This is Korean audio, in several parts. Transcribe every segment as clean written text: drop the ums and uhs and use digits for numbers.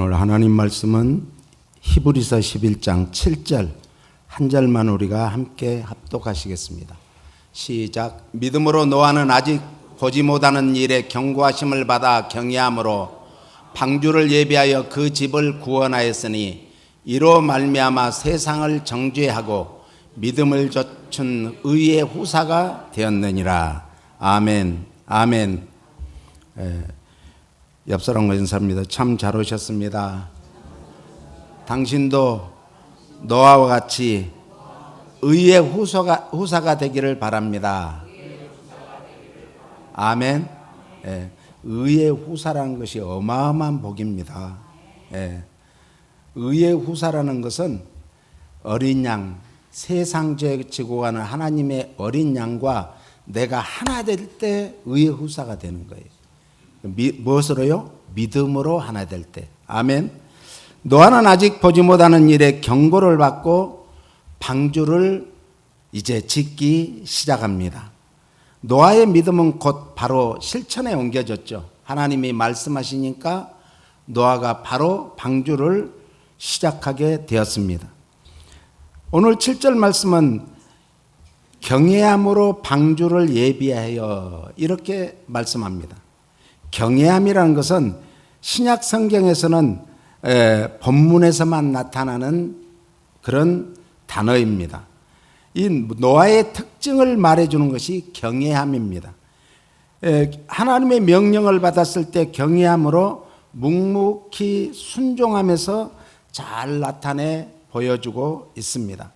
오늘 하나님 말씀은 히브리서 11장 7절 한 절만 우리가 함께 합독하시겠습니다. 시작. 믿음으로 노아는 아직 보지 못하는 일에 경고하심을 받아 경외함으로 방주를 예비하여 그 집을 구원하였으니 이로 말미암아 세상을 정죄하고 믿음을 좇은 의의 후사가 되었느니라. 아멘. 아멘. 옆사람과 인사합니다. 참 잘 오셨습니다. 당신도 노아와 같이 의의 후사가 되기를 바랍니다. 아멘. 의의 후사라는 것이 어마어마한 복입니다. 의의 후사라는 것은 어린 양, 세상 죄 지고 가는 하나님의 어린 양과 내가 하나 될 때 의의 후사가 되는 거예요. 무엇으로요? 믿음으로 하나 될 때. 아멘. 노아는 아직 보지 못하는 일에 경고를 받고 방주를 이제 짓기 시작합니다. 노아의 믿음은 곧 바로 실천에 옮겨졌죠. 하나님이 말씀하시니까 노아가 바로 방주를 시작하게 되었습니다. 오늘 7절 말씀은 경외함으로 방주를 예비하여 이렇게 말씀합니다. 경외함이라는 것은 신약 성경에서는 본문에서만 나타나는 그런 단어입니다. 이 노아의 특징을 말해주는 것이 경외함입니다. 하나님의 명령을 받았을 때 경외함으로 묵묵히 순종하면서 잘 나타내 보여주고 있습니다.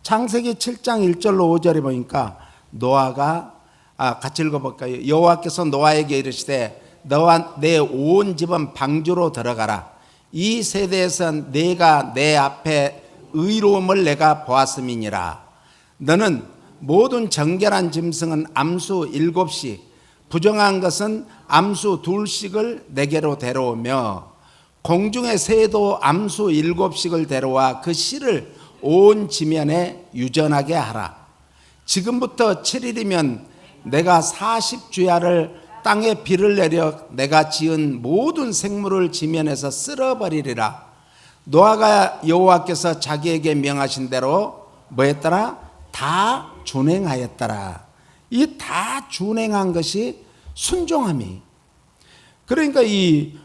창세기 7장 1절로 5절에 보니까 노아가 같이 읽어볼까요? 여호와께서 노아에게 이르시되 너와 내 온 집은 방주로 들어가라. 이 세대에서 내가 내 앞에 의로움을 내가 보았음이니라. 너는 모든 정결한 짐승은 암수 7씩 부정한 것은 암수 2씩을 내게로 데려오며 공중의 새도 암수 7씩을 데려와 그 씨를 온 지면에 유전하게 하라. 지금부터 7일이면 내가 40주야를 땅에 비를 내려 내가 지은 모든 생물을 지면에서 쓸어버리리라. 노아가 여호와께서 자기에게 명하신 대로 뭐 했더라? 다 준행하였더라. 이 다 준행한 것이 순종함이. 그러니까 이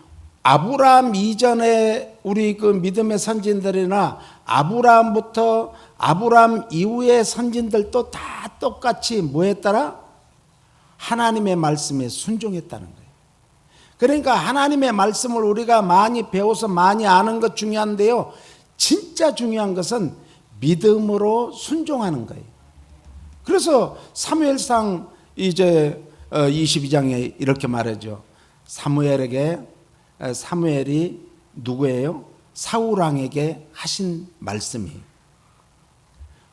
아브라함 이전에 우리 그 믿음의 선진들이나 아브라함부터 아브라함 이후의 선진들도 다 똑같이 뭐 했더라? 하나님의 말씀에 순종했다는 거예요. 그러니까 하나님의 말씀을 우리가 많이 배워서 많이 아는 것 중요한데요. 진짜 중요한 것은 믿음으로 순종하는 거예요. 그래서 사무엘상 이제 22장에 이렇게 말하죠. 사무엘이 누구예요? 사울 왕에게 하신 말씀이에요.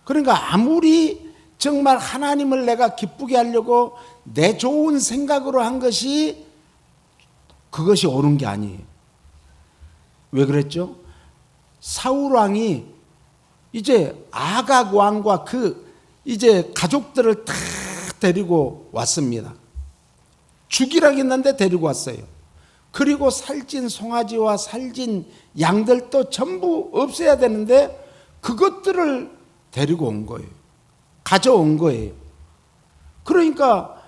그러니까 아무리 정말 하나님을 내가 기쁘게 하려고 내 좋은 생각으로 한 것이 그것이 옳은 게 아니에요. 왜 그랬죠? 사울 왕이 이제 아각 왕과 그 이제 가족들을 다 데리고 왔습니다. 죽이라고 했는데 데리고 왔어요. 그리고 살찐 송아지와 살찐 양들도 전부 없애야 되는데 그것들을 데리고 온 거예요. 가져온 거예요. 그러니까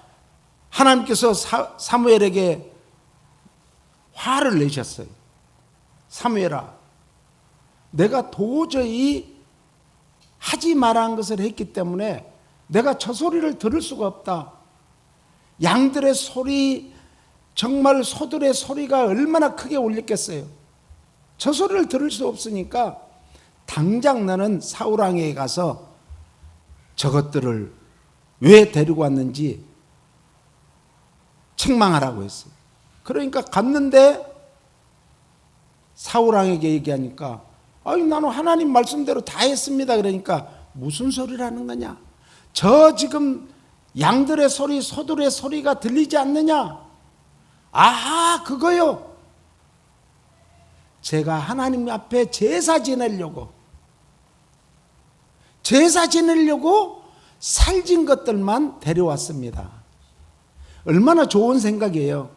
하나님께서 사무엘에게 화를 내셨어요. 사무엘아, 내가 도저히 하지 말한 것을 했기 때문에 내가 저 소리를 들을 수가 없다. 양들의 소리, 정말 소들의 소리가 얼마나 크게 울렸겠어요. 저 소리를 들을 수 없으니까 당장 나는 사울 왕에게 가서 저것들을 왜 데리고 왔는지 책망하라고 했어요. 그러니까 갔는데 사울 왕에게 얘기하니까 나는 하나님 말씀대로 다 했습니다. 그러니까 무슨 소리를 하는 거냐? 저 지금 양들의 소리, 소들의 소리가 들리지 않느냐? 아하, 그거요. 제가 하나님 앞에 제사 지내려고 살진 것들만 데려왔습니다. 얼마나 좋은 생각이에요.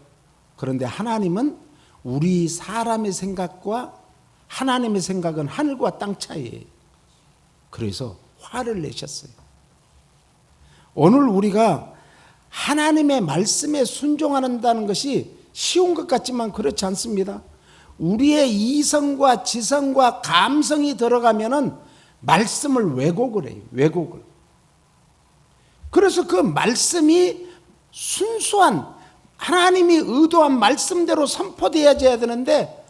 그런데 하나님은 우리 사람의 생각과 하나님의 생각은 하늘과 땅 차이예요. 그래서 화를 내셨어요. 오늘 우리가 하나님의 말씀에 순종한다는 것이 쉬운 것 같지만 그렇지 않습니다. 우리의 이성과 지성과 감성이 들어가면은 말씀을 왜곡을 해요. 왜곡을. 그래서 그 말씀이 순수한 하나님이 의도한 말씀대로 선포되어야 되는데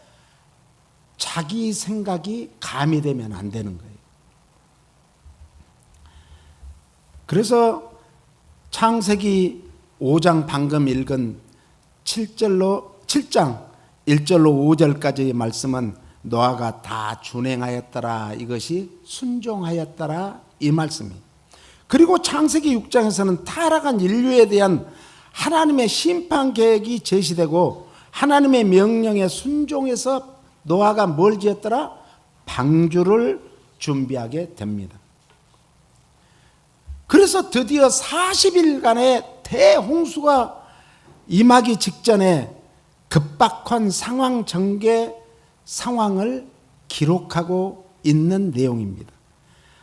자기 생각이 가미되면 안 되는 거예요. 그래서 창세기 5장 방금 읽은 7장 1절로 5절까지의 말씀은 노아가 다 준행하였더라, 이것이 순종하였더라, 이 말씀이에요. 그리고 창세기 6장에서는 타락한 인류에 대한 하나님의 심판 계획이 제시되고 하나님의 명령에 순종해서 노아가 뭘 지었더라? 방주를 준비하게 됩니다. 그래서 드디어 40일간의 대홍수가 임하기 직전에 급박한 상황 전개 상황을 기록하고 있는 내용입니다.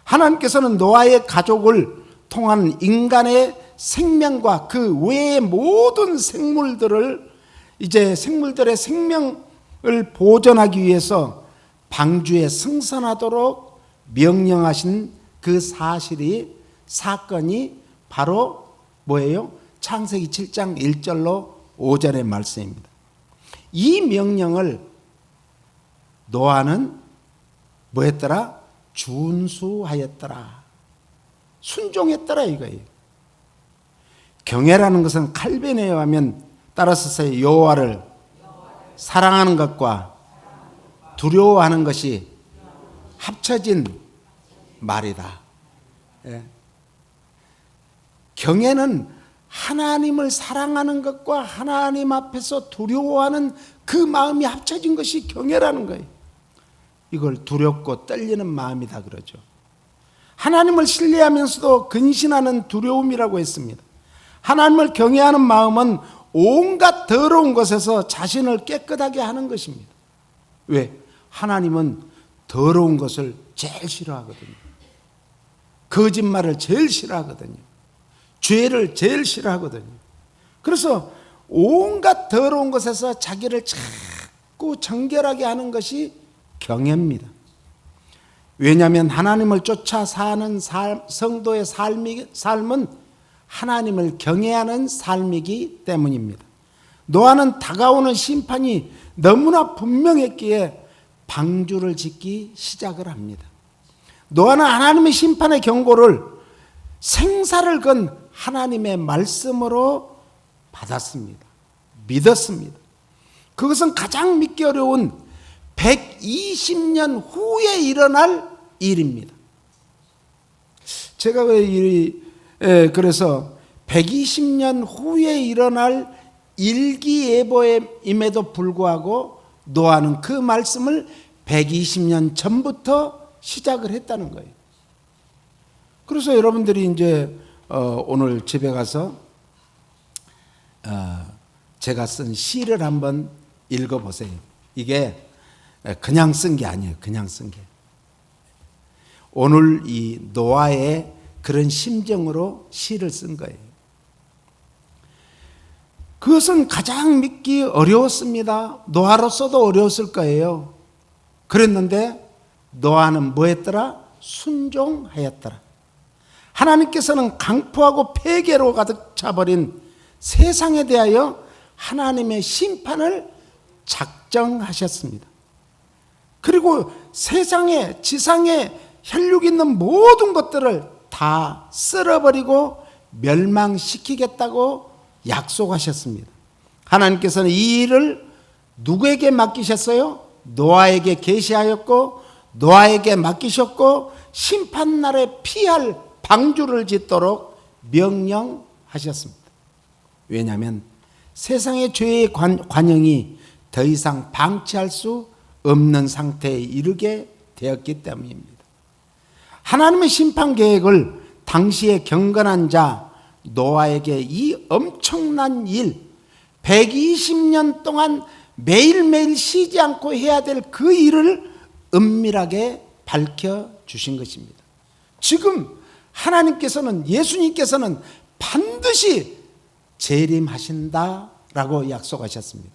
하나님께서는 노아의 가족을 통한 인간의 생명과 그 외의 모든 생물들을 이제 생물들의 생명을 보존하기 위해서 방주에 승선하도록 명령하신 그 사건이 바로 뭐예요? 창세기 7장 1절로 5절의 말씀입니다. 이 명령을 노아는 뭐 했더라? 준수하였더라. 순종했더라 이거예요. 경외라는 것은 칼빈에 의하면 따라서 여호와를 사랑하는 것과 두려워하는 것이 합쳐진 말이다. 예. 경외는 하나님을 사랑하는 것과 하나님 앞에서 두려워하는 그 마음이 합쳐진 것이 경외라는 거예요. 이걸 두렵고 떨리는 마음이다 그러죠. 하나님을 신뢰하면서도 근신하는 두려움이라고 했습니다. 하나님을 경외하는 마음은 온갖 더러운 것에서 자신을 깨끗하게 하는 것입니다. 왜? 하나님은 더러운 것을 제일 싫어하거든요. 거짓말을 제일 싫어하거든요. 죄를 제일 싫어하거든요. 그래서 온갖 더러운 것에서 자기를 자꾸 정결하게 하는 것이 경외입니다. 왜냐하면 하나님을 쫓아 사는 성도의 삶은 하나님을 경외하는 삶이기 때문입니다. 노아는 다가오는 심판이 너무나 분명했기에 방주를 짓기 시작을 합니다. 노아는 하나님의 심판의 경고를 생사를 건 하나님의 말씀으로 받았습니다. 믿었습니다. 그것은 가장 믿기 어려운 120년 후에 일어날 일입니다. 제가 그래서 120년 후에 일어날 일기예보임에도 불구하고 노아는 그 말씀을 120년 전부터 시작을 했다는 거예요. 그래서 여러분들이 이제 오늘 집에 가서 제가 쓴 시를 한번 읽어보세요. 이게 그냥 쓴 게 아니에요. 그냥 쓴 게. 오늘 이 노아의 그런 심정으로 시를 쓴 거예요. 그것은 가장 믿기 어려웠습니다. 노아로서도 어려웠을 거예요. 그랬는데 노아는 뭐 했더라? 순종하였더라. 하나님께서는 강포하고 폐괴로 가득 차버린 세상에 대하여 하나님의 심판을 작정하셨습니다. 그리고 세상에 지상에 혈육 있는 모든 것들을 다 쓸어버리고 멸망시키겠다고 약속하셨습니다. 하나님께서는 이 일을 누구에게 맡기셨어요? 노아에게 계시하였고 노아에게 맡기셨고 심판날에 피할 방주를 짓도록 명령하셨습니다. 왜냐하면 세상의 죄의 관영이 더 이상 방치할 수 없는 상태에 이르게 되었기 때문입니다. 하나님의 심판 계획을 당시에 경건한 자 노아에게 이 엄청난 일 120년 동안 매일매일 쉬지 않고 해야 될 그 일을 은밀하게 밝혀주신 것입니다. 지금 하나님께서는, 예수님께서는 반드시 재림하신다라고 약속하셨습니다.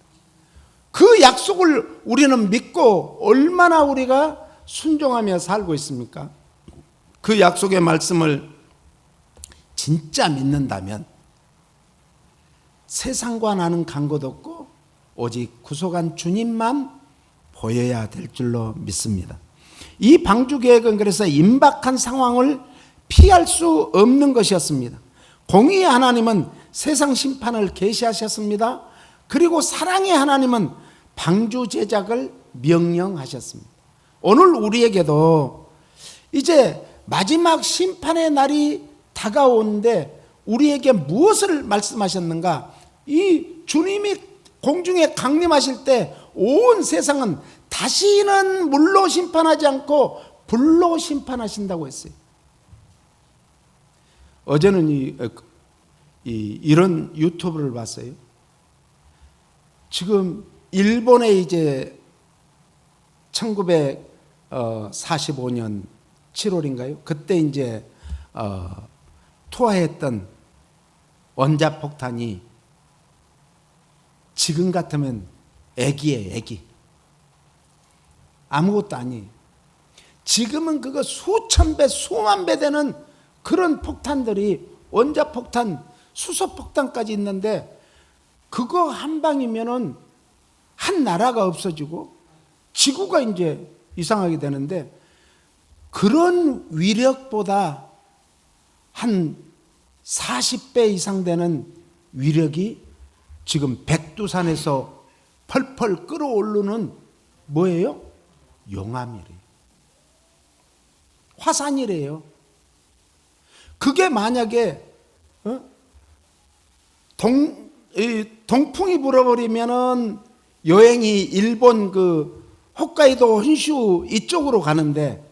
그 약속을 우리는 믿고 얼마나 우리가 순종하며 살고 있습니까? 그 약속의 말씀을 진짜 믿는다면 세상과 나는 간 것 없고 오직 구속한 주님만 보여야 될 줄로 믿습니다. 이 방주계획은 그래서 임박한 상황을 피할 수 없는 것이었습니다. 공의의 하나님은 세상 심판을 계시하셨습니다. 그리고 사랑의 하나님은 방주 제작을 명령하셨습니다. 오늘 우리에게도 이제 마지막 심판의 날이 다가오는데 우리에게 무엇을 말씀하셨는가? 이 주님이 공중에 강림하실 때 온 세상은 다시는 물로 심판하지 않고 불로 심판하신다고 했어요. 어제는 이런 유튜브를 봤어요. 지금 일본에 이제 1945년 7월인가요? 그때 이제 투하했던 원자폭탄이 지금 같으면 애기예요, 애기. 아무것도 아니에요. 지금은 그거 수천 배, 수만 배 되는 그런 폭탄들이, 원자폭탄, 수소폭탄까지 있는데 그거 한 방이면은 한 나라가 없어지고 지구가 이제 이상하게 되는데, 그런 위력보다 한 40배 이상 되는 위력이 지금 백두산에서 펄펄 끓어오르는 뭐예요? 용암이래요. 화산이래요. 그게 만약에 동풍이 불어버리면은 여행이 일본 그 홋카이도 혼슈 이쪽으로 가는데,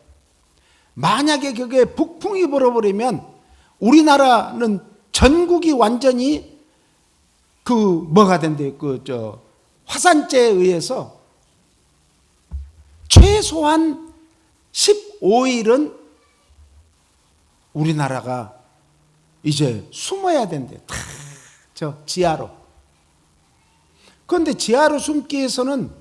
만약에 그게 북풍이 불어버리면 우리나라는 전국이 완전히 그 뭐가 된대요? 화산재에 의해서 최소한 15일은 우리나라가 이제 숨어야 된대요. 다 저 지하로. 그런데 지하로 숨기 위해서는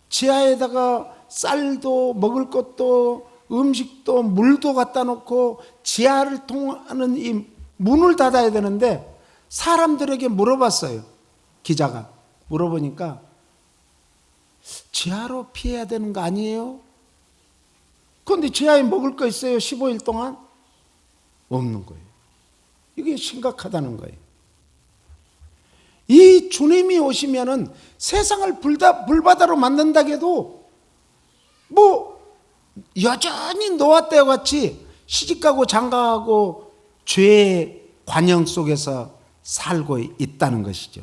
지하에다가 쌀도 먹을 것도 음식도 물도 갖다 놓고 지하를 통하는 이 문을 닫아야 되는데, 사람들에게 물어봤어요. 기자가 물어보니까 지하로 피해야 되는 거 아니에요? 그런데 지하에 먹을 거 있어요? 15일 동안? 없는 거예요. 이게 심각하다는 거예요. 이 주님이 오시면은 세상을 불바다로 만든다고 해도 뭐 여전히 노아 때와 같이 시집가고 장가가고 죄의 관영 속에서 살고 있다는 것이죠.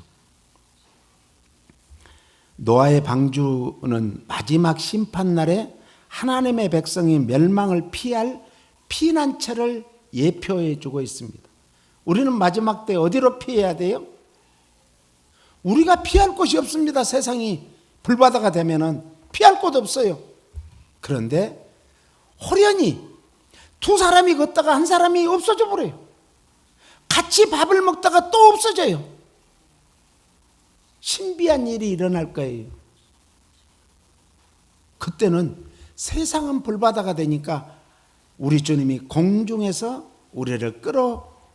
노아의 방주는 마지막 심판날에 하나님의 백성이 멸망을 피할 피난처를 예표해 주고 있습니다. 우리는 마지막 때 어디로 피해야 돼요? 우리가 피할 곳이 없습니다. 세상이 불바다가 되면은 피할 곳 없어요. 그런데 호련히 두 사람이 걷다가 한 사람이 없어져 버려요. 같이 밥을 먹다가 또 없어져요. 신비한 일이 일어날 거예요. 그때는 세상은 불바다가 되니까 우리 주님이 공중에서 우리를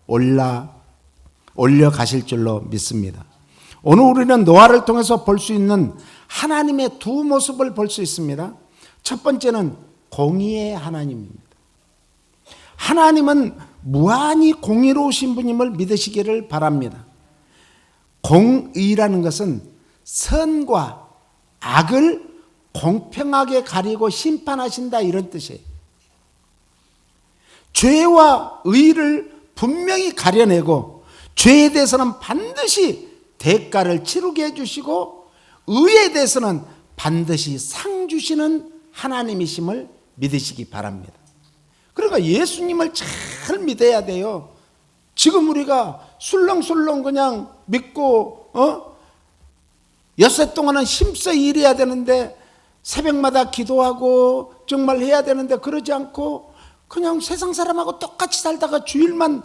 올려 가실 줄로 믿습니다. 오늘 우리는 노아를 통해서 볼 수 있는 하나님의 두 모습을 볼 수 있습니다. 첫 번째는 공의의 하나님입니다. 하나님은 무한히 공의로우신 분임을 믿으시기를 바랍니다. 공의라는 것은 선과 악을 공평하게 가리고 심판하신다, 이런 뜻이에요. 죄와 의를 분명히 가려내고 죄에 대해서는 반드시 대가를 치르게 해주시고 의에 대해서는 반드시 상 주시는 하나님이심을 믿으시기 바랍니다. 그러니까 예수님을 잘 믿어야 돼요. 지금 우리가 술렁술렁 그냥 믿고 엿새 동안은 힘써 일해야 되는데 새벽마다 기도하고 정말 해야 되는데 그러지 않고 그냥 세상 사람하고 똑같이 살다가 주일만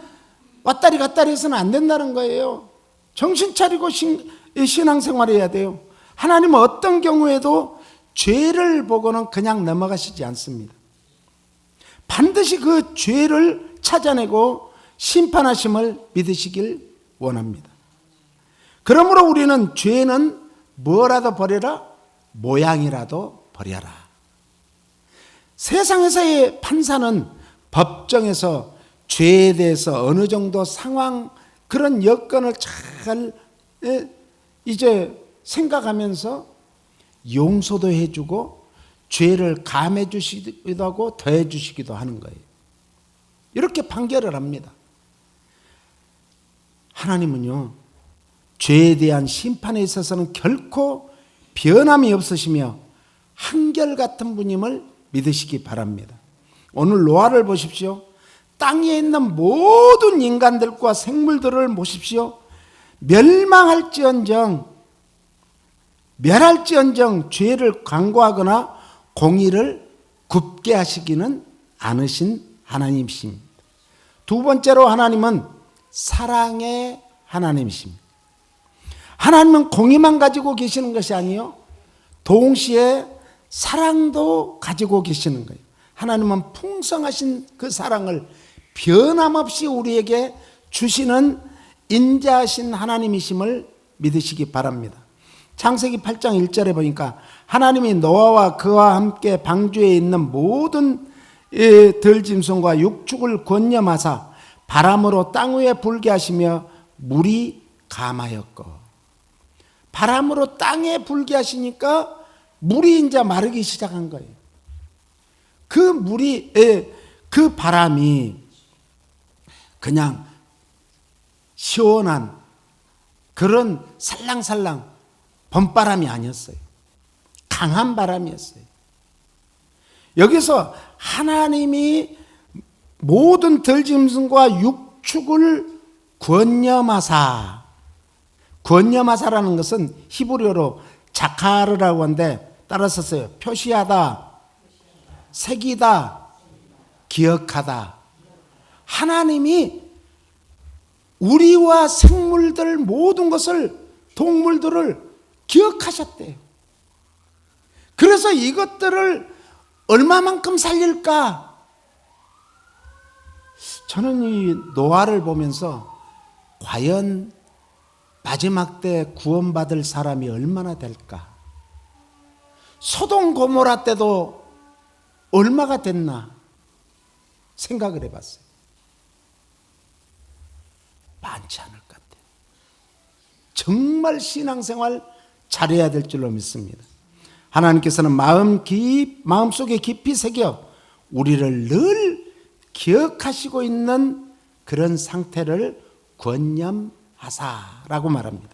왔다리 갔다리 해서는 안 된다는 거예요. 정신 차리고 신앙생활 해야 돼요. 하나님은 어떤 경우에도 죄를 보고는 그냥 넘어가시지 않습니다. 반드시 그 죄를 찾아내고 심판하심을 믿으시길 원합니다. 그러므로 우리는 죄는 뭐라도 버려라, 모양이라도 버려라. 세상에서의 판사는 법정에서 죄에 대해서 어느 정도 상황, 그런 여건을 잘 이제 생각하면서 용서도 해주고 죄를 감해 주시기도 하고 더해 주시기도 하는 거예요. 이렇게 판결을 합니다. 하나님은요, 죄에 대한 심판에 있어서는 결코 변함이 없으시며 한결같은 분임을 믿으시기 바랍니다. 오늘 노아를 보십시오. 땅에 있는 모든 인간들과 생물들을 보십시오. 멸할지언정 죄를 강구하거나 공의를 굽게 하시기는 않으신 하나님이십니다. 두 번째로 하나님은 사랑의 하나님이십니다. 하나님은 공의만 가지고 계시는 것이 아니요, 동시에 사랑도 가지고 계시는 거예요. 하나님은 풍성하신 그 사랑을 변함없이 우리에게 주시는 인자하신 하나님이심을 믿으시기 바랍니다. 창세기 8장 1절에 보니까 하나님이 노아와 그와 함께 방주에 있는 모든 들짐승과 육축을 권념하사 바람으로 땅 위에 불게 하시며 물이 감하였고, 바람으로 땅에 불게 하시니까 물이 이제 마르기 시작한 거예요. 그 바람이 그냥 시원한 그런 살랑살랑 봄바람이 아니었어요. 강한 바람이었어요. 여기서 하나님이 모든 들짐승과 육축을 권념하사라는 것은 히브리어로 자카르라고 하는데 따라서 써요. 표시하다, 새기다, 기억하다. 하나님이 우리와 생물들 모든 것을, 동물들을 기억하셨대요. 그래서 이것들을 얼마만큼 살릴까? 저는 이 노아를 보면서 과연 마지막 때 구원받을 사람이 얼마나 될까? 소돔 고모라 때도 얼마가 됐나 생각을 해봤어요. 많지 않을 것 같아요. 정말 신앙생활 잘해야 될 줄로 믿습니다. 하나님께서는 마음속에 깊이 새겨 우리를 늘 기억하시고 있는 그런 상태를 권념하사라고 말합니다.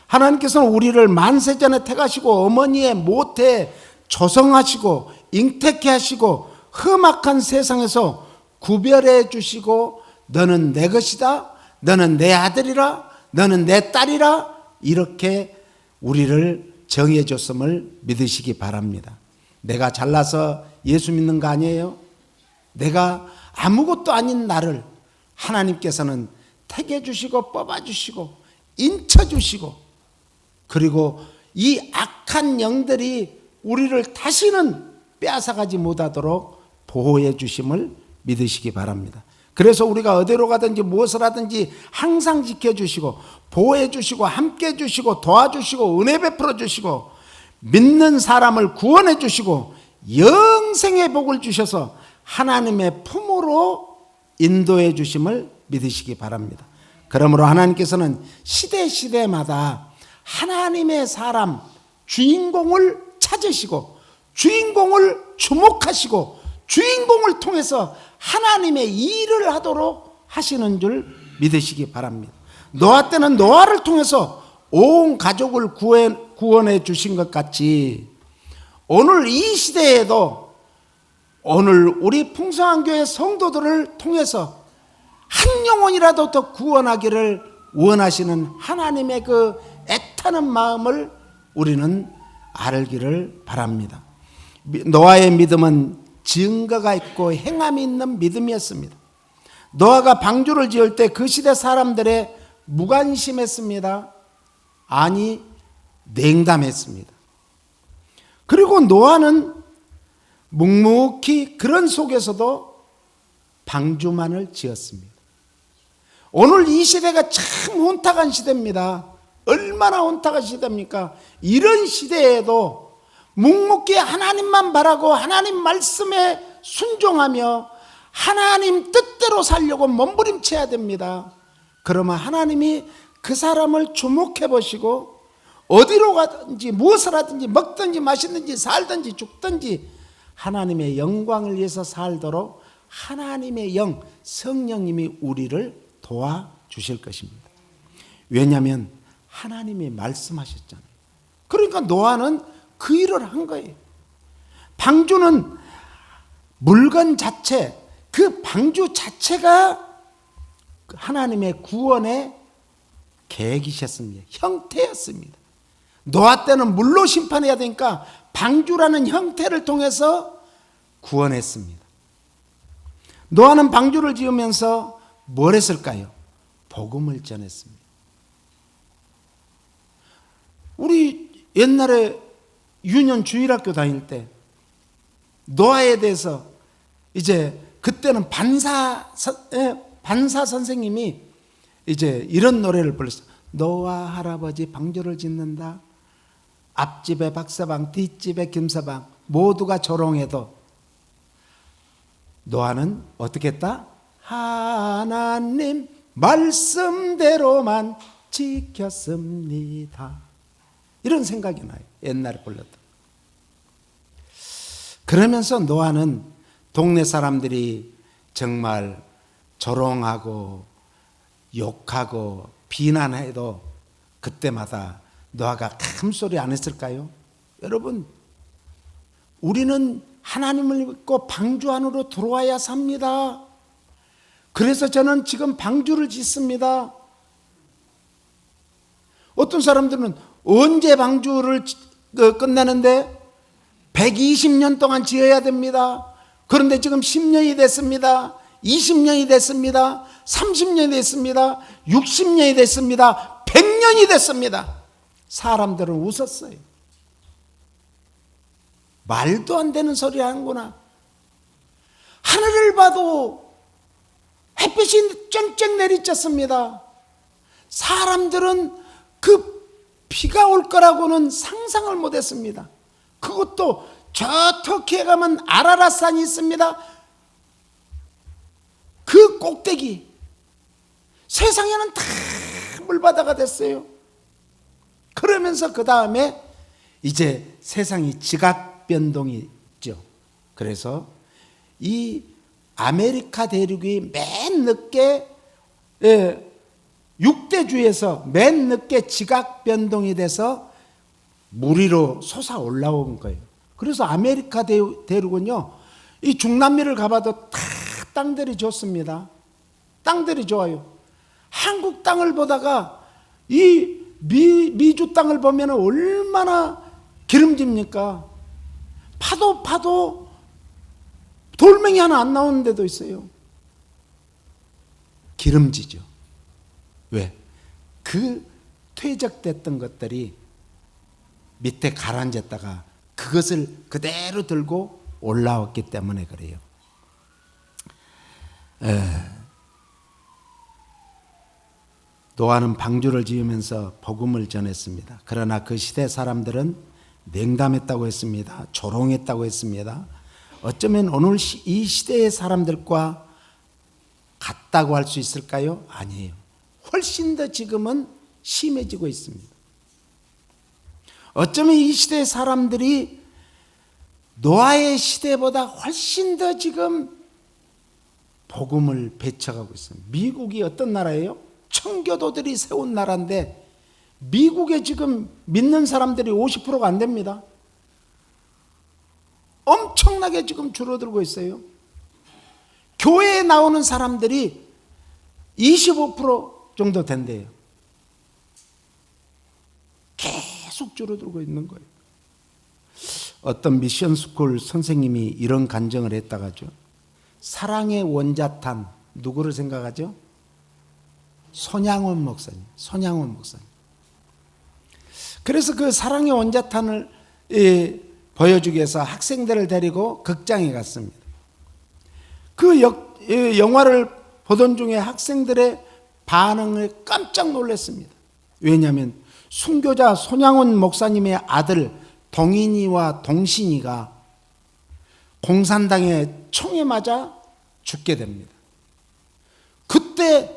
하나님께서는 우리를 만세전에 택하시고 어머니의 모태에 조성하시고 잉태케 하시고 험악한 세상에서 구별해 주시고 너는 내 것이다, 너는 내 아들이라, 너는 내 딸이라, 이렇게 우리를 정해줬음을 믿으시기 바랍니다. 내가 잘나서 예수 믿는 거 아니에요? 내가 아무것도 아닌 나를 하나님께서는 택해 주시고 뽑아 주시고 인쳐 주시고, 그리고 이 악한 영들이 우리를 다시는 빼앗아가지 못하도록 보호해 주심을 믿으시기 바랍니다. 그래서 우리가 어디로 가든지 무엇을 하든지 항상 지켜주시고 보호해 주시고 함께 해주시고 도와주시고 은혜 베풀어 주시고 믿는 사람을 구원해 주시고 영생의 복을 주셔서 하나님의 품으로 인도해 주심을 믿으시기 바랍니다. 그러므로 하나님께서는 시대마다 하나님의 사람 주인공을 찾으시고 주인공을 주목하시고 주인공을 통해서 하나님의 일을 하도록 하시는 줄 믿으시기 바랍니다. 노아 때는 노아를 통해서 온 가족을 구원해 주신 것 같이 오늘 이 시대에도 오늘 우리 풍성한 교회 성도들을 통해서 한 영혼이라도 더 구원하기를 원하시는 하나님의 그 애타는 마음을 우리는 알기를 바랍니다. 노아의 믿음은 증거가 있고 행함이 있는 믿음이었습니다. 노아가 방주를 지을 때 그 시대 사람들의 무관심했습니다. 아니, 냉담했습니다. 그리고 노아는 묵묵히 그런 속에서도 방주만을 지었습니다. 오늘 이 시대가 참 혼탁한 시대입니다. 얼마나 혼탁한 시대입니까? 이런 시대에도 묵묵히 하나님만 바라고 하나님 말씀에 순종하며 하나님 뜻대로 살려고 몸부림쳐야 됩니다. 그러면 하나님이 그 사람을 주목해 보시고 어디로 가든지 무엇을 하든지 먹든지 마시든지 살든지 죽든지 하나님의 영광을 위해서 살도록 하나님의 영, 성령님이 우리를 도와주실 것입니다. 왜냐하면 하나님이 말씀하셨잖아요. 그러니까 노아는 그 일을 한 거예요. 방주는 물건 자체, 그 방주 자체가 하나님의 구원의 계획이셨습니다. 형태였습니다. 노아 때는 물로 심판해야 되니까 방주라는 형태를 통해서 구원했습니다. 노아는 방주를 지으면서 뭘 했을까요? 복음을 전했습니다. 우리 옛날에 유년 주일학교 다닐 때 노아에 대해서 이제 그때는 반사 선생님이 이제 이런 노래를 불렀어요. 노아 할아버지 방주를 짓는다. 앞집에 박서방, 뒷집에 김서방 모두가 조롱해도 노아는 어떻게 했다? 하나님 말씀대로만 지켰습니다. 이런 생각이 나요. 옛날에 불렀던. 그러면서 노아는 동네 사람들이 정말 조롱하고 욕하고 비난해도 그때마다 노아가 큰 소리 안 했을까요? 여러분, 우리는 하나님을 믿고 방주 안으로 들어와야 삽니다. 그래서 저는 지금 방주를 짓습니다. 어떤 사람들은 언제 방주를 끝내는데 120년 동안 지어야 됩니다. 그런데 지금 10년이 됐습니다. 20년이 됐습니다. 30년이 됐습니다. 60년이 됐습니다. 100년이 됐습니다. 사람들은 웃었어요. 말도 안 되는 소리 하는구나. 하늘을 봐도 햇빛이 쨍쨍 내리쬐습니다. 사람들은 그 비가 올 거라고는 상상을 못했습니다. 그것도 저 터키에 가면 아라랏산이 있습니다. 그 꼭대기 세상에는 다 물바다가 됐어요. 그러면서 그 다음에 이제 세상이 지각 변동이 있죠. 그래서 이 아메리카 대륙이 맨 늦게 6대주에서 맨 늦게 지각 변동이 돼서 물 위로 솟아 올라온 거예요. 그래서 아메리카 대륙은요, 이 중남미를 가봐도 다 땅들이 좋습니다. 땅들이 좋아요. 한국 땅을 보다가 이 미주 땅을 보면 얼마나 기름집니까? 파도 돌멩이 하나 안 나오는 데도 있어요. 기름지죠. 왜? 그 퇴적됐던 것들이 밑에 가라앉았다가 그것을 그대로 들고 올라왔기 때문에 그래요. 노아는 방주를 지으면서 복음을 전했습니다. 그러나 그 시대 사람들은 냉담했다고 했습니다. 조롱했다고 했습니다. 어쩌면 오늘 이 시대의 사람들과 같다고 할 수 있을까요? 아니에요. 훨씬 더 지금은 심해지고 있습니다. 어쩌면 이 시대의 사람들이 노아의 시대보다 훨씬 더 지금 복음을 배척하고 있습니다. 미국이 어떤 나라예요? 청교도들이 세운 나라인데 미국에 지금 믿는 사람들이 50%가 안 됩니다. 엄청나게 지금 줄어들고 있어요. 교회에 나오는 사람들이 25% 정도 된대요. 계속 줄어들고 있는 거예요. 어떤 미션 스쿨 선생님이 이런 간증을 했다가죠. 사랑의 원자탄, 누구를 생각하죠? 손양원 목사님. 손양원 목사님. 그래서 그 사랑의 원자탄을 보여주기 위해서 학생들을 데리고 극장에 갔습니다. 그 영화를 보던 중에 학생들의 반응을 깜짝 놀랐습니다. 왜냐하면 순교자 손양원 목사님의 아들 동인이와 동신이가 공산당의 총에 맞아 죽게 됩니다. 그때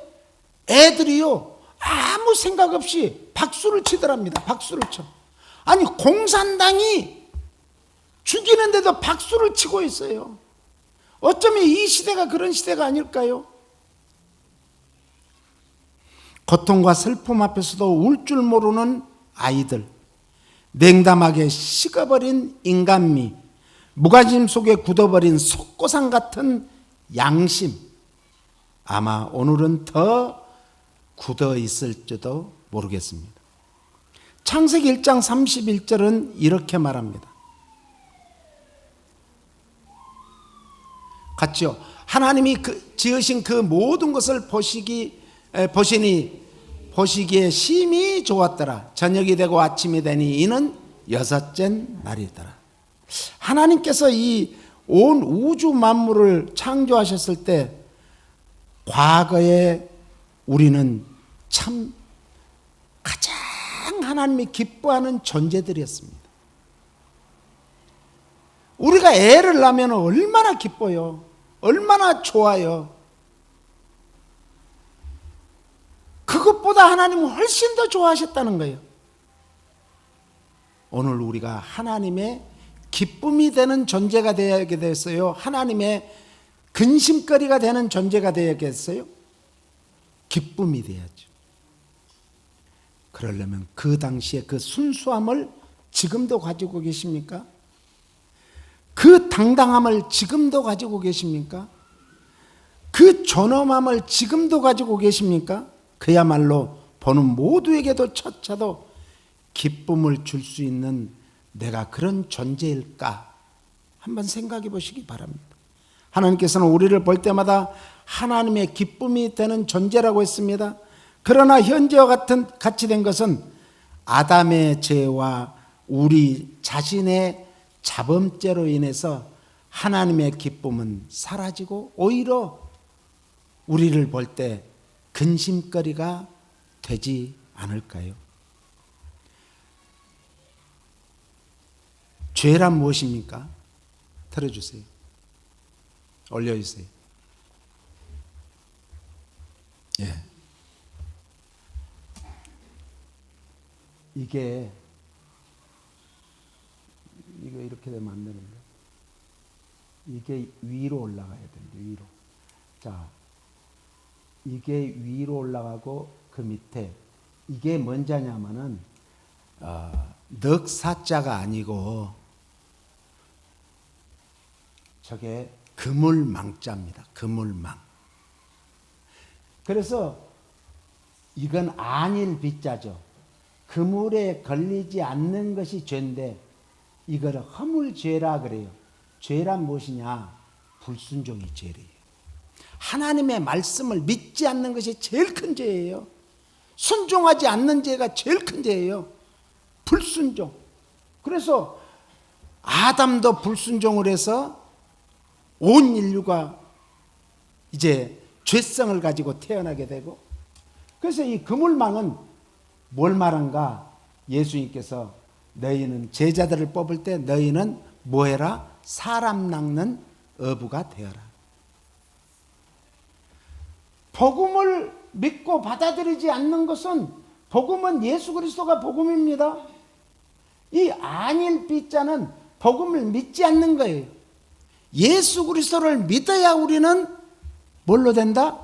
애들이요 아무 생각 없이 박수를 치더랍니다. 박수를 쳐. 아니 공산당이 죽이는데도 박수를 치고 있어요. 어쩌면 이 시대가 그런 시대가 아닐까요? 고통과 슬픔 앞에서도 울 줄 모르는 아이들, 냉담하게 식어버린 인간미, 무관심 속에 굳어버린 속고상 같은 양심, 아마 오늘은 더 굳어 있을지도 모르겠습니다. 창세기 1장 31절은 이렇게 말합니다. 같죠? 하나님이 지으신 그 모든 것을 보시기에 심히 좋았더라. 저녁이 되고 아침이 되니 이는 여섯째 날이더라. 하나님께서 이 온 우주 만물을 창조하셨을 때 과거에 우리는 참 가장 하나님이 기뻐하는 존재들이었습니다. 우리가 애를 낳으면 얼마나 기뻐요. 얼마나 좋아요. 그것보다 하나님은 훨씬 더 좋아하셨다는 거예요. 오늘 우리가 하나님의 기쁨이 되는 존재가 되어야게 됐어요. 하나님의 근심거리가 되는 존재가 되어야겠어요. 기쁨이 돼야죠. 그러려면 그 당시에 그 순수함을 지금도 가지고 계십니까? 그 당당함을 지금도 가지고 계십니까? 그 존엄함을 지금도 가지고 계십니까? 그야말로 보는 모두에게도 첫차도 기쁨을 줄 수 있는 내가 그런 존재일까? 한번 생각해 보시기 바랍니다. 하나님께서는 우리를 볼 때마다 하나님의 기쁨이 되는 존재라고 했습니다. 그러나 현재와 같이 된 것은 아담의 죄와 우리 자신의 자범죄로 인해서 하나님의 기쁨은 사라지고 오히려 우리를 볼 때 근심거리가 되지 않을까요? 죄란 무엇입니까? 들어주세요. 올려주세요. 예. 이거 이렇게 되면 안 되는데. 이게 위로 올라가야 됩니다. 위로. 자, 이게 위로 올라가고 그 밑에 이게 뭔 자냐면은 넉사자가 아니고 저게 그물망자입니다. 그물망. 그래서 이건 안일비자죠. 그물에 걸리지 않는 것이 죄인데 이걸 허물죄라 그래요. 죄란 무엇이냐? 불순종이 죄래요. 하나님의 말씀을 믿지 않는 것이 제일 큰 죄예요. 순종하지 않는 죄가 제일 큰 죄예요. 불순종. 그래서 아담도 불순종을 해서 온 인류가 이제 죄성을 가지고 태어나게 되고, 그래서 이 그물망은 뭘 말한가? 예수님께서 너희는 제자들을 뽑을 때 너희는 뭐 해라? 사람 낚는 어부가 되어라. 복음을 믿고 받아들이지 않는 것은, 복음은 예수 그리스도가 복음입니다. 이 안일비자는 복음을 믿지 않는 거예요. 예수 그리스도를 믿어야 우리는 뭘로 된다?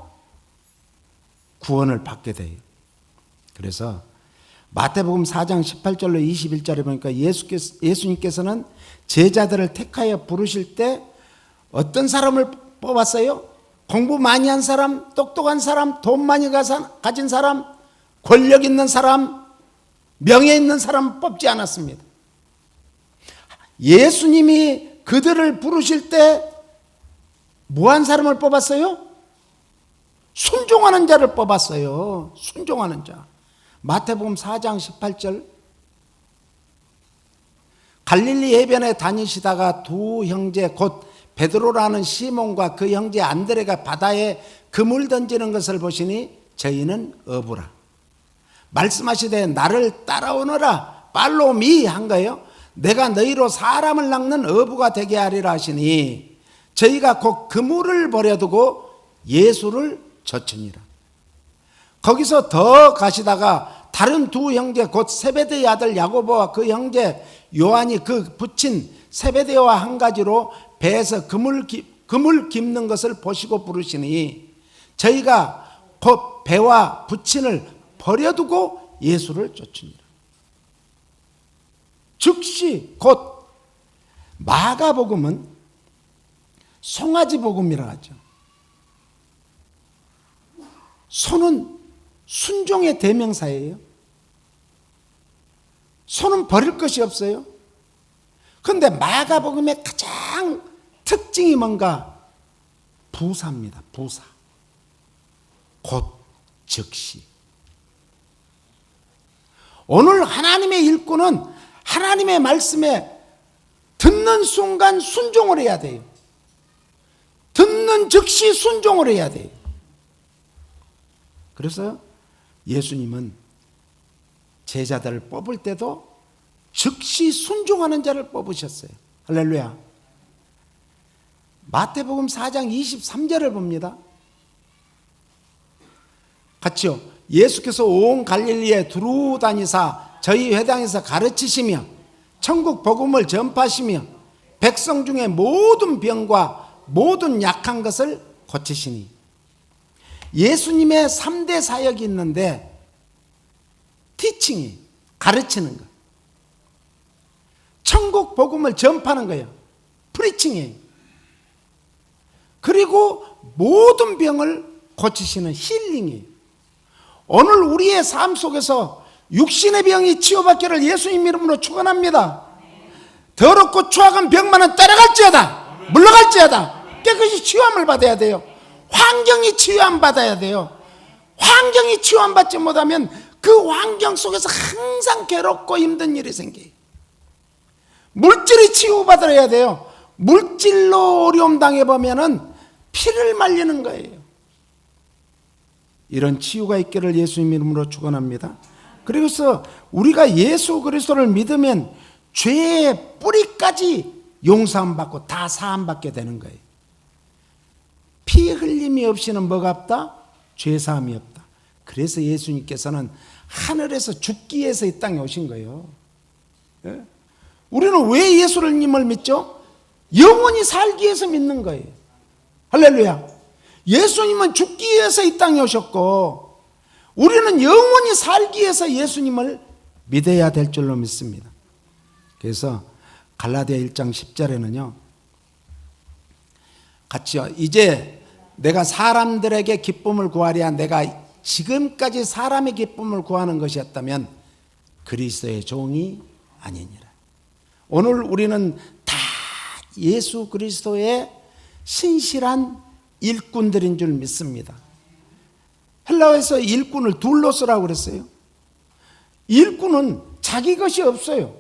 구원을 받게 돼요. 그래서 마태복음 4장 18절로 21절에 보니까 예수님께서는 제자들을 택하여 부르실 때 어떤 사람을 뽑았어요? 공부 많이 한 사람, 똑똑한 사람, 돈 많이 가진 사람, 권력 있는 사람, 명예 있는 사람은 뽑지 않았습니다. 예수님이 그들을 부르실 때 뭐한 사람을 뽑았어요? 순종하는 자를 뽑았어요. 순종하는 자. 마태복음 4장 18절. 갈릴리 해변에 다니시다가 두 형제 곧 베드로라는 시몬과 그 형제 안드레가 바다에 그물 던지는 것을 보시니 저희는 어부라. 말씀하시되 나를 따라오너라 팔로미 한 거예요. 내가 너희로 사람을 낚는 어부가 되게 하리라 하시니 저희가 곧 그물을 버려두고 예수를 좇으니라. 거기서 더 가시다가 다른 두 형제 곧 세베대의 아들 야고보와 그 형제 요한이 그 붙인 세베대와 한 가지로 배에서 그물 깁는 것을 보시고 부르시니 저희가 곧 배와 부친을 버려두고 예수를 쫓으니라. 즉시 곧 마가복음은 송아지 복음이라 하죠. 소는 순종의 대명사예요. 소는 버릴 것이 없어요. 그런데 마가복음의 가장 특징이 뭔가? 부사입니다. 부사. 곧 즉시. 오늘 하나님의 일꾼은 하나님의 말씀에 듣는 순간 순종을 해야 돼요. 듣는 즉시 순종을 해야 돼요. 그래서 예수님은 제자들을 뽑을 때도 즉시 순종하는 자를 뽑으셨어요. 할렐루야. 마태복음 4장 23절을 봅니다. 같이요. 예수께서 온 갈릴리에 두루 다니사 저희 회당에서 가르치시며 천국 복음을 전파하시며 백성 중에 모든 병과 모든 약한 것을 고치시니. 예수님의 3대 사역이 있는데 티칭이 가르치는 거, 천국 복음을 전파하는 거예요. 프리칭이에요. 그리고 모든 병을 고치시는 힐링이에요. 오늘 우리의 삶 속에서 육신의 병이 치유받기를 예수님 이름으로 축원합니다. 더럽고 추악한 병만은 따라갈지어다, 물러갈지어다. 깨끗이 치유함을 받아야 돼요. 환경이 치유함 받아야 돼요. 환경이 치유함 받지 못하면 그 환경 속에서 항상 괴롭고 힘든 일이 생겨요. 물질이 치유받아야 돼요. 물질로 어려움 당해보면 피를 말리는 거예요. 이런 치유가 있기를 예수님 이름으로 축원합니다. 그래서 우리가 예수 그리스도를 믿으면 죄의 뿌리까지 용서함 받고 다 사함 받게 되는 거예요. 피 흘림이 없이는 뭐가 없다? 죄 사함이 없다. 그래서 예수님께서는 하늘에서 죽기 위해서 이 땅에 오신 거예요. 예? 우리는 왜 예수님을 믿죠? 영원히 살기 위해서 믿는 거예요. 할렐루야. 예수님은 죽기 위해서 이 땅에 오셨고 우리는 영원히 살기 위해서 예수님을 믿어야 될 줄로 믿습니다. 그래서 갈라디아 1장 10절에는요 같이요. 이제 내가 사람들에게 기쁨을 구하랴. 내가 지금까지 사람의 기쁨을 구하는 것이었다면 그리스도의 종이 아니니라. 오늘 우리는 다 예수 그리스도의 신실한 일꾼들인 줄 믿습니다. 헬라어에서 일꾼을 둘로스라고 그랬어요. 일꾼은 자기 것이 없어요.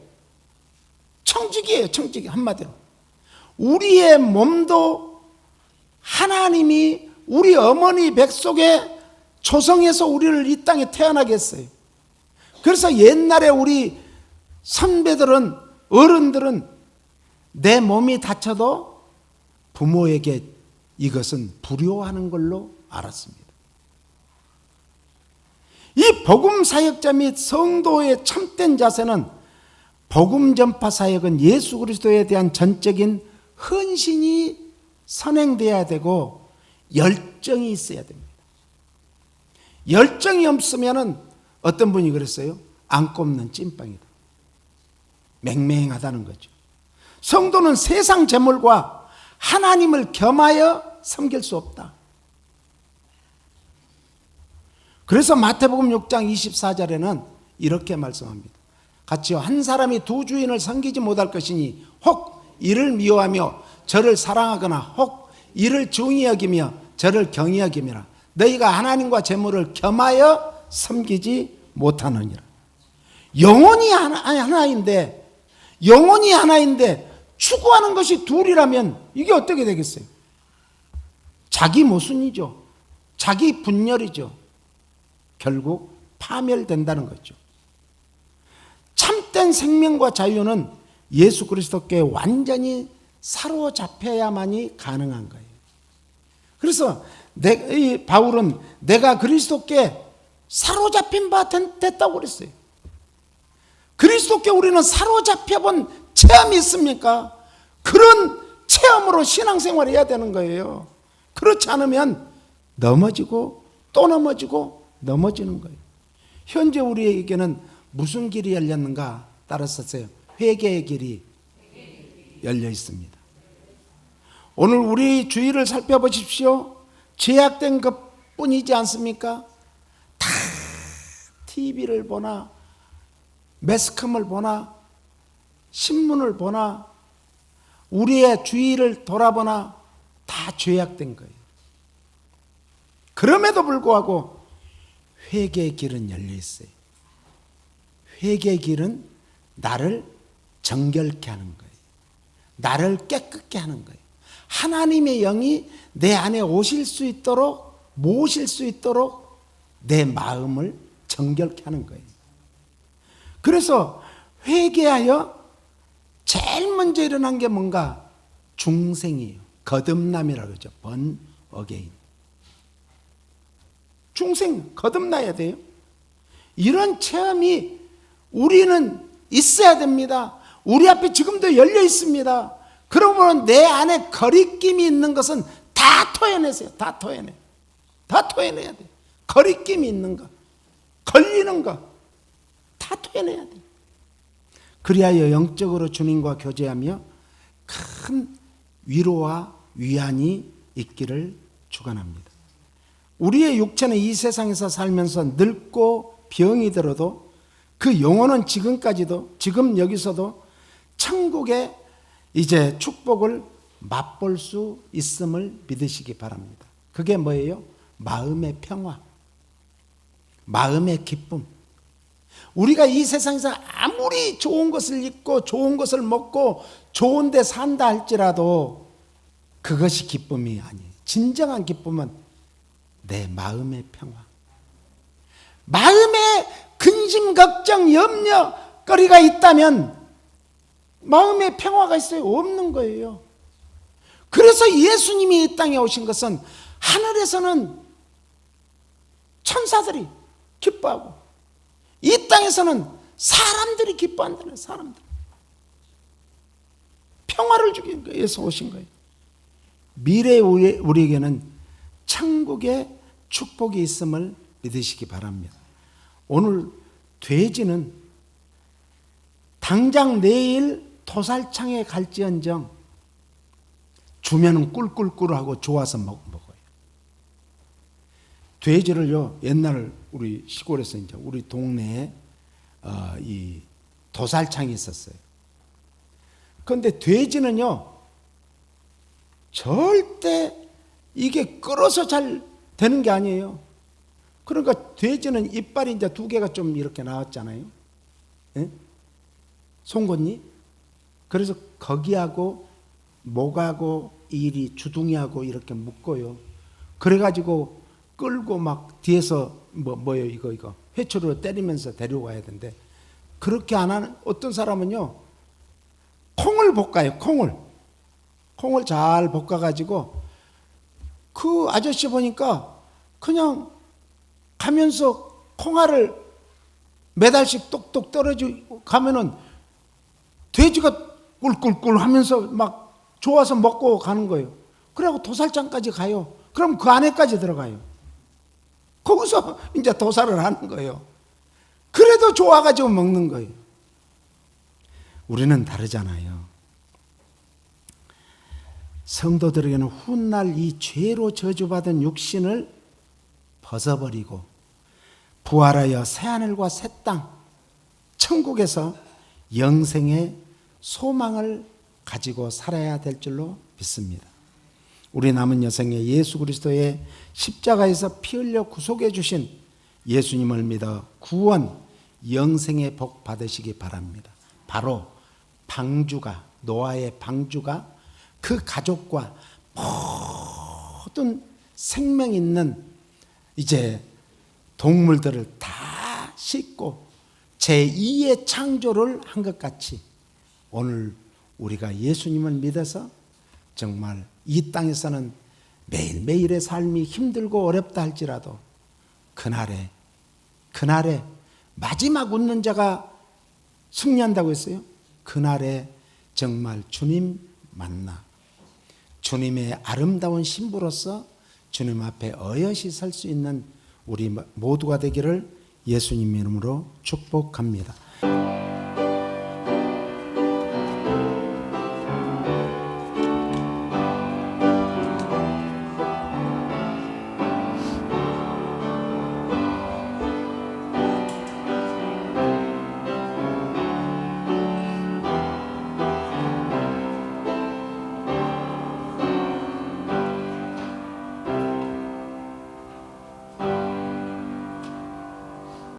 청직이에요. 청직이. 한마디로 우리의 몸도 하나님이 우리 어머니 뱃속에 조성해서 우리를 이 땅에 태어나게 했어요. 그래서 옛날에 우리 선배들은, 어른들은 내 몸이 다쳐도 부모에게 이것은 불효하는 걸로 알았습니다. 이 복음 사역자 및 성도의 참된 자세는 복음 전파 사역은 예수 그리스도에 대한 전적인 헌신이 선행돼야 되고 열정이 있어야 됩니다. 열정이 없으면 어떤 분이 그랬어요? 안 꼽는 찐빵이다. 맹맹하다는 거죠. 성도는 세상 재물과 하나님을 겸하여 섬길 수 없다. 그래서 마태복음 6장 24절에는 이렇게 말씀합니다. 같이요. 한 사람이 두 주인을 섬기지 못할 것이니 혹 이를 미워하며 저를 사랑하거나 혹 이를 중히 여기며 저를 경히 여김이라. 너희가 하나님과 재물을 겸하여 섬기지 못하느니라. 영혼이 하나인데 추구하는 것이 둘이라면 이게 어떻게 되겠어요? 자기 모순이죠. 자기 분열이죠. 결국 파멸된다는 거죠. 참된 생명과 자유는 예수 그리스도께 완전히 사로잡혀야만이 가능한 거예요. 그래서 바울은 내가 그리스도께 사로잡힌 바 됐다고 그랬어요. 그리스도께 우리는 사로잡혀본 체험이 있습니까? 그런 체험으로 신앙생활을 해야 되는 거예요. 그렇지 않으면 넘어지고 또 넘어지고 넘어지는 거예요. 현재 우리에게는 무슨 길이 열렸는가? 따라서요. 회개의 길이 열려 있습니다. 오늘 우리 주위를 살펴보십시오. 제약된 것뿐이지 않습니까? 다 TV를 보나 매스컴을 보나 신문을 보나 우리의 주위를 돌아보나 다 죄악된 거예요. 그럼에도 불구하고 회개의 길은 열려 있어요. 회개의 길은 나를 정결케 하는 거예요. 나를 깨끗게 하는 거예요. 하나님의 영이 내 안에 오실 수 있도록 모실 수 있도록 내 마음을 정결케 하는 거예요. 그래서 회개하여 제일 먼저 일어난 게 뭔가? 중생이에요. 거듭남이라고 그러죠. 번 어게인. 중생 거듭나야 돼요. 이런 체험이 우리는 있어야 됩니다. 우리 앞에 지금도 열려 있습니다. 그러면 내 안에 거리낌이 있는 것은 다 토해내세요. 다 토해내야 돼요. 거리낌이 있는 거, 걸리는 거 다 토해내야 돼요. 그리하여 영적으로 주님과 교제하며 큰 위로와 위안이 있기를 축원합니다. 우리의 육체는 이 세상에서 살면서 늙고 병이 들어도 그 영혼은 지금 여기서도 천국의 이제 축복을 맛볼 수 있음을 믿으시기 바랍니다. 그게 뭐예요? 마음의 평화, 마음의 기쁨. 우리가 이 세상에서 아무리 좋은 것을 입고 좋은 것을 먹고 좋은 데 산다 할지라도 그것이 기쁨이 아니에요. 진정한 기쁨은 내 마음의 평화. 마음에 근심, 걱정, 염려거리가 있다면 마음의 평화가 있어요? 없는 거예요. 그래서 예수님이 이 땅에 오신 것은 하늘에서는 천사들이 기뻐하고 이 땅에서는 사람들이 기뻐한다는 사람들. 평화를 주기 위해서 오신 거예요. 미래의 우리에게는 천국의 축복이 있음을 믿으시기 바랍니다. 오늘 돼지는 당장 내일 도살창에 갈지언정 주면은 꿀꿀꿀하고 좋아서 먹어요. 돼지를요, 옛날 우리 시골에서 이제 우리 동네에 이 도살창이 있었어요. 그런데 돼지는요, 절대 이게 끓어서 잘 되는 게 아니에요. 그러니까 돼지는 이빨이 이제 두 개가 좀 이렇게 나왔잖아요. 예? 송곳니? 그래서 거기하고 목하고 이리 주둥이하고 이렇게 묶어요. 그래가지고 끌고 막 뒤에서 뭐예요 이거 회초리로 때리면서 데려와야 되는데 그렇게 안 하는 어떤 사람은요 콩을 볶아요. 콩을 잘 볶아가지고 그 아저씨 보니까 그냥 가면서 콩알을 매달씩 똑똑 떨어지고 가면은 돼지가 꿀꿀꿀 하면서 막 좋아서 먹고 가는 거예요. 그래갖고 도살장까지 가요. 그럼 그 안에까지 들어가요. 거기서 이제 도살을 하는 거예요. 그래도 좋아가지고 먹는 거예요. 우리는 다르잖아요. 성도들에게는 훗날 이 죄로 저주받은 육신을 벗어버리고 부활하여 새하늘과 새 땅, 천국에서 영생의 소망을 가지고 살아야 될 줄로 믿습니다. 우리 남은 여생에 예수 그리스도의 십자가에서 피 흘려 구속해 주신 예수님을 믿어 구원, 영생의 복 받으시기 바랍니다. 바로 방주가, 노아의 방주가 그 가족과 모든 생명 있는 이제 동물들을 다 씻고 제2의 창조를 한 것 같이 오늘 우리가 예수님을 믿어서 정말 이 땅에서는 매일매일의 삶이 힘들고 어렵다 할지라도 그날에 마지막 웃는 자가 승리한다고 했어요. 그날에 정말 주님 만나 주님의 아름다운 신부로서 주님 앞에 어여시 설 수 있는 우리 모두가 되기를 예수님 이름으로 축복합니다.